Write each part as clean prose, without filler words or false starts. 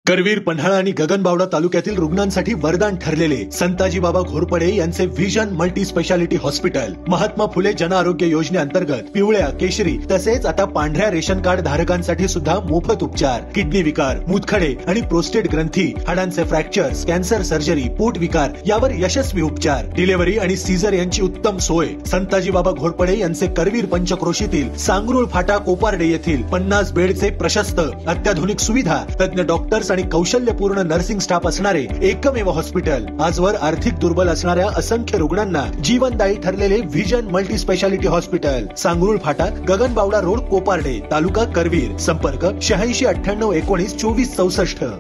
करवीर, पन्हाळा आणि गगनबावडा तालुक्यातील रुग्णांसाठी वरदान ठरलेले संताजी बाबा घोरपडे यांचे vision multi speciality hospital Mahatma Phule Jan Arogya योजनेअंतर्गत पिवळ्या, केशरी तसेच आता पांढऱ्या रेशन कार्ड धारकांसाठी सुद्धा मोफत उपचार, किडनी विकार, मूतखडे आणि प्रोस्टेट ग्रंथी, हाडांचे फ्रॅक्चर्स, कॅन्सर सर्जरी, पोट विकार यावर यशस्वी उपचार, डिलिव्हरी आणि सीझर यांची उत्तम सोय। संताजी बाबा घोरपडे यांचे करवीर पंचक्रोशीतील सांगरुळ फाटा कोपार्डे येथील 50 बेडचे प्रशस्त अत्याधुनिक सुविधा, तज्ञ डॉक्टर्स आणि कौशल्यपूर्ण नर्सिंग स्टाफ असणारे एकमेव हॉस्पिटल। आजवर आर्थिक दुर्बल असणाऱ्या असंख्य रुग्णांना जीवनदायी ठरलेले व्हिजन मल्टी स्पेशालिटी हॉस्पिटल, सांगरुळ फाटा, गगनबावडा रोड, कोपार्डे, तालुका करवीर। संपर्क 86 98 19 24 64।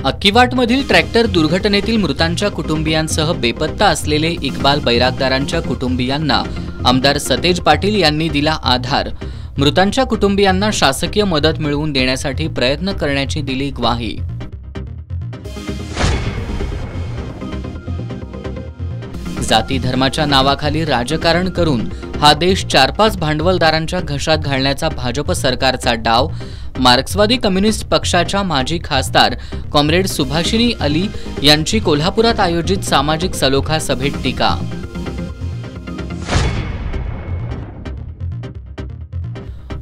अक्कीवाटमधील ट्रॅक्टर दुर्घटनेतील मृतांच्या कुटुंबियांसह बेपत्ता असलेले इक्बाल बैरागदारांच्या कुटुंबियांना आमदार सतेज पाटील यांनी दिला आधार। मृतांच्या कुटुंबियांना शासकीय मदत मिळवून देण्यासाठी प्रयत्न करण्याची दिली ग्वाही। जाती धर्माच्या नावाखाली राजकारण करून हा देश 4-5 भांडवलदारांच्या घशात घालण्याचा भाजप सरकारचा डाव। मार्क्सवादी कम्युनिस्ट पक्षाच्या माजी खासदार कॉम्रेड सुभाषिनी अली यांची कोल्हापुरात आयोजित सामाजिक सलोखा सभेत टीका।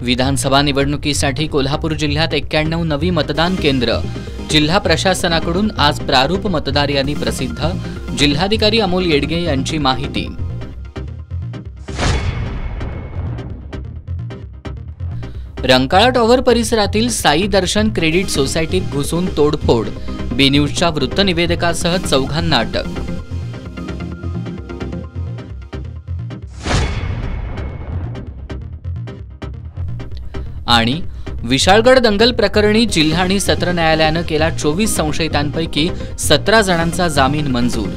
विधानसभा निवडणुकीसाठी कोल्हापूर जिल्ह्यात 91 नवी मतदान केंद्र। जिल्हा प्रशासनाकडून आज प्रारूप मतदार यादी प्रसिद्ध। जिल्हाधिकारी अमोल येडगे यांची माहिती। रंकाळा टॉवर परिसरातील साई दर्शन क्रेडिट सोसायटीत घुसून तोडफोड। बी न्यूजच्या वृत्तनिवेदकासह 4 अटक। आणि विशाळगड दंगल प्रकरणी जिल्हा आणि सत्र न्यायालयानं केला 24 संशयितांपैकी 17 जणांचा जामीन मंजूर।